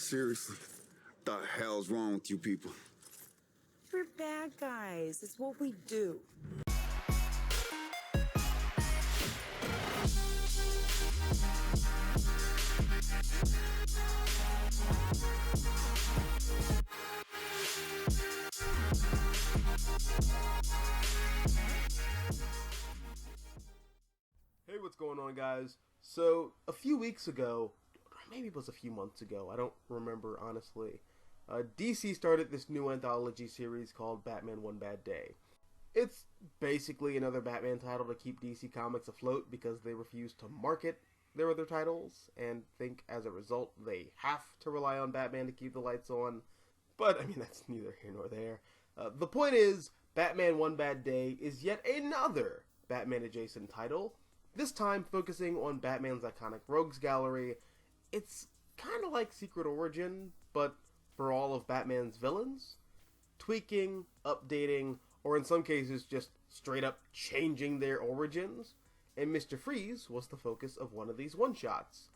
Seriously, the hell's wrong with you people? We're bad guys. It's what we do. Hey, what's going on, guys? So, a few weeks ago, or maybe it was a few months ago, I don't remember honestly, DC started this new anthology series called Batman One Bad Day. It's basically another Batman title to keep DC Comics afloat because they refuse to market their other titles and think as a result they have to rely on Batman to keep the lights on. But, I mean, that's neither here nor there. The point is, Batman One Bad Day is yet another Batman-adjacent title, this time focusing on Batman's iconic rogues gallery. It's kind of like Secret Origin, but for all of Batman's villains. Tweaking, updating, or in some cases just straight up changing their origins. And Mr. Freeze was the focus of one of these one-shots.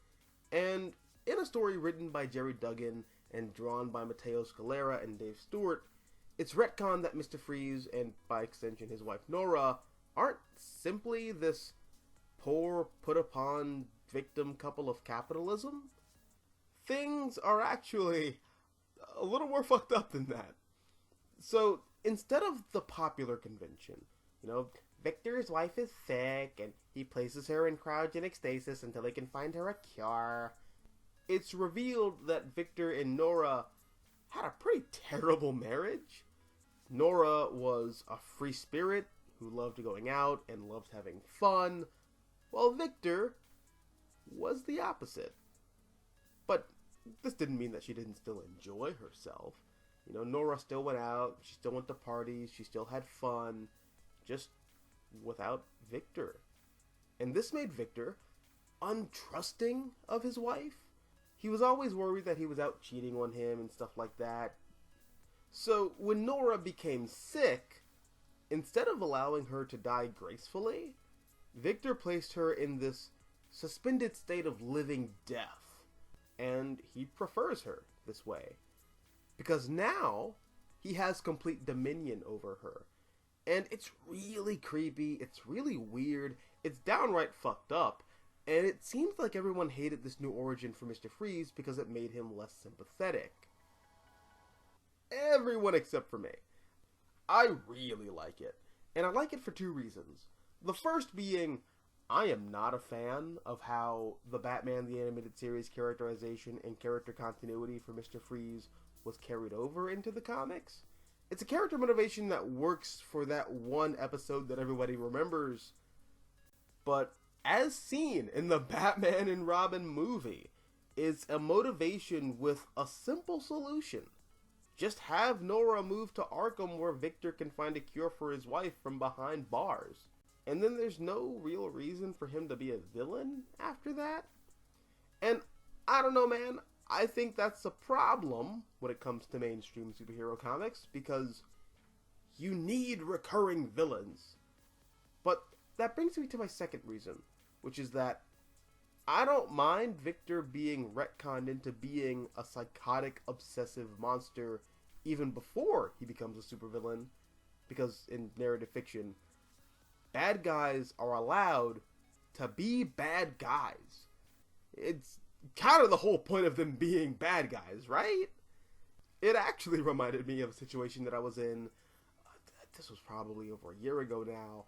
And in a story written by Jerry Duggan and drawn by Matteo Scalera and Dave Stewart, it's retconned that Mr. Freeze, and by extension his wife Nora, aren't simply this poor, put-upon victim couple of capitalism. Things are actually a little more fucked up than that. So, instead of the popular convention, Victor's wife is sick, and he places her in cryogenic stasis until they can find her a cure, it's revealed that Victor and Nora had a pretty terrible marriage. Nora was a free spirit who loved going out and loved having fun, while Victor was the opposite. But this didn't mean that she didn't still enjoy herself. Nora still went out, she still went to parties, she still had fun, just without Victor. And this made Victor untrusting of his wife. He was always worried that he was out cheating on him and stuff like that. So when Nora became sick, instead of allowing her to die gracefully, Victor placed her in this suspended state of living death. And he prefers her this way, because now he has complete dominion over her. And it's really creepy, it's really weird, it's downright fucked up, and it seems like everyone hated this new origin for Mr. Freeze because it made him less sympathetic. Everyone except for me. I really like it, and I like it for two reasons. The first being, I am not a fan of how the Batman the Animated Series characterization and character continuity for Mr. Freeze was carried over into the comics. It's a character motivation that works for that one episode that everybody remembers, but as seen in the Batman and Robin movie, is a motivation with a simple solution. Just have Nora move to Arkham where Victor can find a cure for his wife from behind bars. And then there's no real reason for him to be a villain after that. And I don't know, man. I think that's a problem when it comes to mainstream superhero comics, because you need recurring villains. But that brings me to my second reason, which is that I don't mind Victor being retconned into being a psychotic, obsessive monster even before he becomes a supervillain, because in narrative fiction, bad guys are allowed to be bad guys. It's kind of the whole point of them being bad guys, right? It actually reminded me of a situation that I was in, this was probably over a year ago now.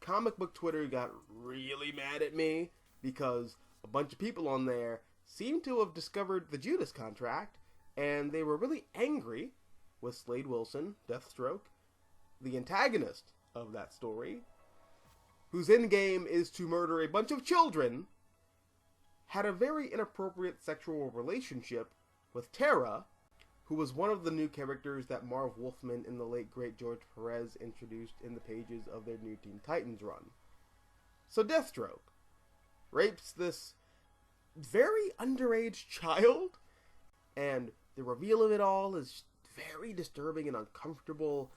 Comic book Twitter got really mad at me because a bunch of people on there seemed to have discovered the Judas Contract, and they were really angry with Slade Wilson, Deathstroke, the antagonist of that story, whose endgame is to murder a bunch of children, had a very inappropriate sexual relationship with Tara, who was one of the new characters that Marv Wolfman and the late great George Perez introduced in the pages of their new Teen Titans run. So Deathstroke rapes this very underage child, and the reveal of it all is very disturbing and uncomfortable.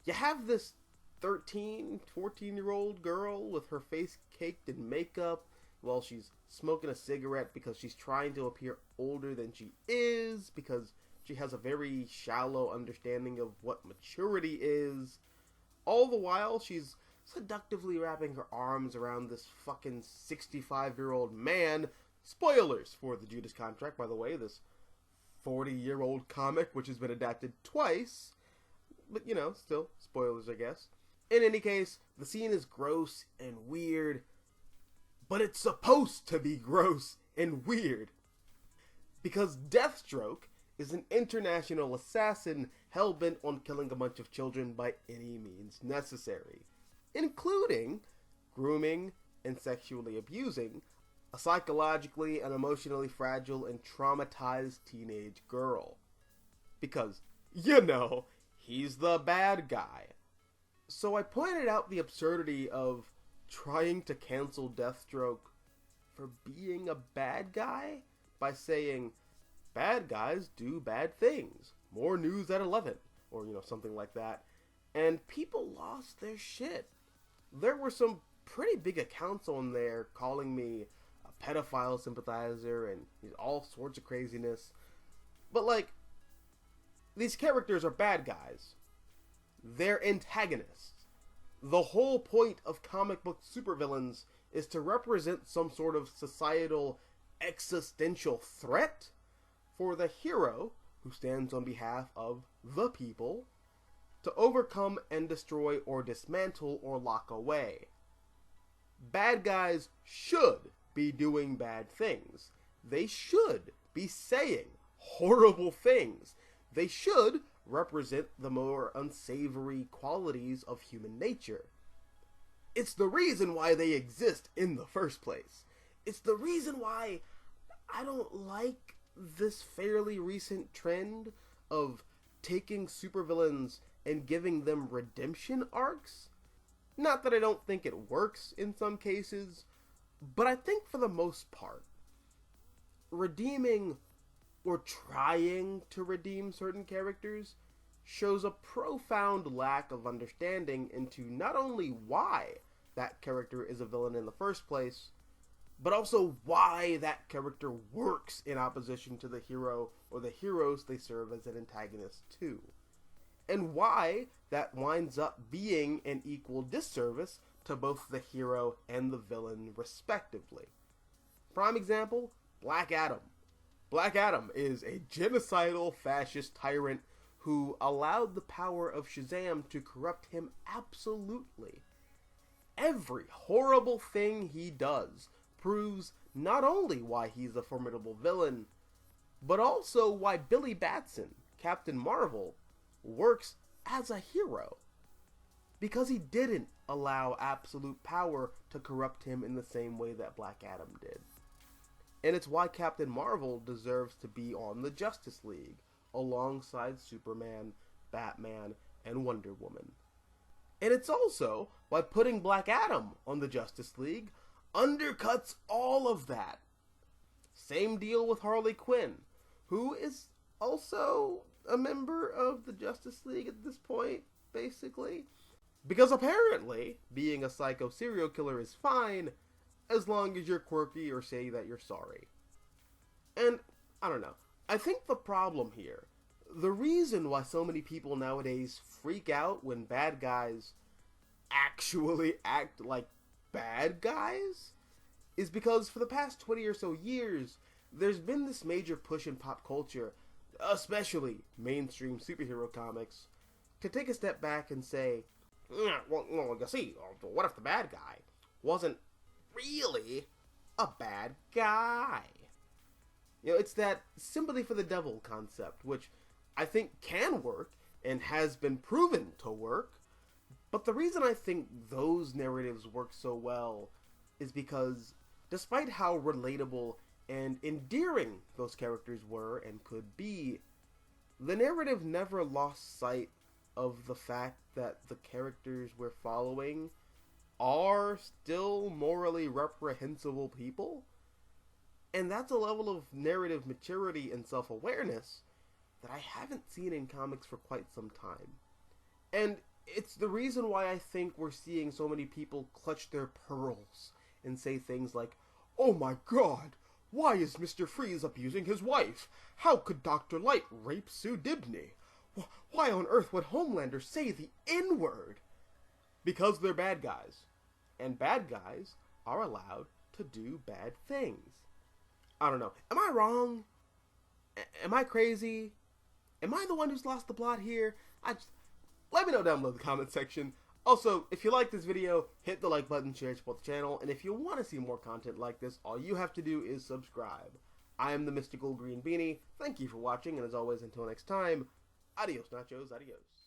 You have this 13, 14-year-old girl with her face caked in makeup, well, she's smoking a cigarette because she's trying to appear older than she is, because she has a very shallow understanding of what maturity is. All the while, she's seductively wrapping her arms around this fucking 65-year-old man. Spoilers for the Judas Contract, by the way, this 40-year-old comic, which has been adapted twice. But, you know, still, spoilers, I guess. In any case, the scene is gross and weird, but it's supposed to be gross and weird. Because Deathstroke is an international assassin hell-bent on killing a bunch of children by any means necessary, including grooming and sexually abusing a psychologically and emotionally fragile and traumatized teenage girl. Because, you know, he's the bad guy. So I pointed out the absurdity of trying to cancel Deathstroke for being a bad guy by saying, bad guys do bad things. More news at 11. Or, you know, something like that. And people lost their shit. There were some pretty big accounts on there calling me a pedophile sympathizer and all sorts of craziness. But, like, these characters are bad guys. They're antagonists. The whole point of comic book supervillains is to represent some sort of societal existential threat for the hero, who stands on behalf of the people, to overcome and destroy or dismantle or lock away. Bad guys should be doing bad things. They should be saying horrible things. They should represent the more unsavory qualities of human nature. It's the reason why they exist in the first place. It's the reason why I don't like this fairly recent trend of taking supervillains and giving them redemption arcs. Not that I don't think it works in some cases, but I think for the most part, redeeming or trying to redeem certain characters shows a profound lack of understanding into not only why that character is a villain in the first place, but also why that character works in opposition to the hero or the heroes they serve as an antagonist to. And why that winds up being an equal disservice to both the hero and the villain respectively. Prime example, Black Adam. Black Adam is a genocidal fascist tyrant who allowed the power of Shazam to corrupt him absolutely. Every horrible thing he does proves not only why he's a formidable villain, but also why Billy Batson, Captain Marvel, works as a hero. Because he didn't allow absolute power to corrupt him in the same way that Black Adam did. And it's why Captain Marvel deserves to be on the Justice League, alongside Superman, Batman, and Wonder Woman. And it's also why putting Black Adam on the Justice League undercuts all of that. Same deal with Harley Quinn, who is also a member of the Justice League at this point, basically. Because apparently, being a psycho serial killer is fine, as long as you're quirky or say that you're sorry. And, I don't know, I think the problem here, the reason why so many people nowadays freak out when bad guys actually act like bad guys, is because for the past 20 or so years, there's been this major push in pop culture, especially mainstream superhero comics, to take a step back and say, well, you see, what if the bad guy wasn't really a bad guy? You know, it's that sympathy for the devil concept, which I think can work and has been proven to work. But the reason I think those narratives work so well is because despite how relatable and endearing those characters were and could be, the narrative never lost sight of the fact that the characters we're following are still morally reprehensible people. And that's a level of narrative maturity and self-awareness that I haven't seen in comics for quite some time. And it's the reason why I think we're seeing so many people clutch their pearls and say things like, Oh my god! Why is Mr. Freeze abusing his wife? How could Dr. Light rape Sue Dibney? Why on earth would Homelander say the N-word? Because they're bad guys. And bad guys are allowed to do bad things. I don't know. Am I wrong? Am I crazy? Am I the one who's lost the plot here? Let me know down below in the comment section. Also, if you like this video, hit the like button, share, support the channel, and if you want to see more content like this, all you have to do is subscribe. I am the Mystical Green Beanie. Thank you for watching, and as always, until next time, adios nachos, adios.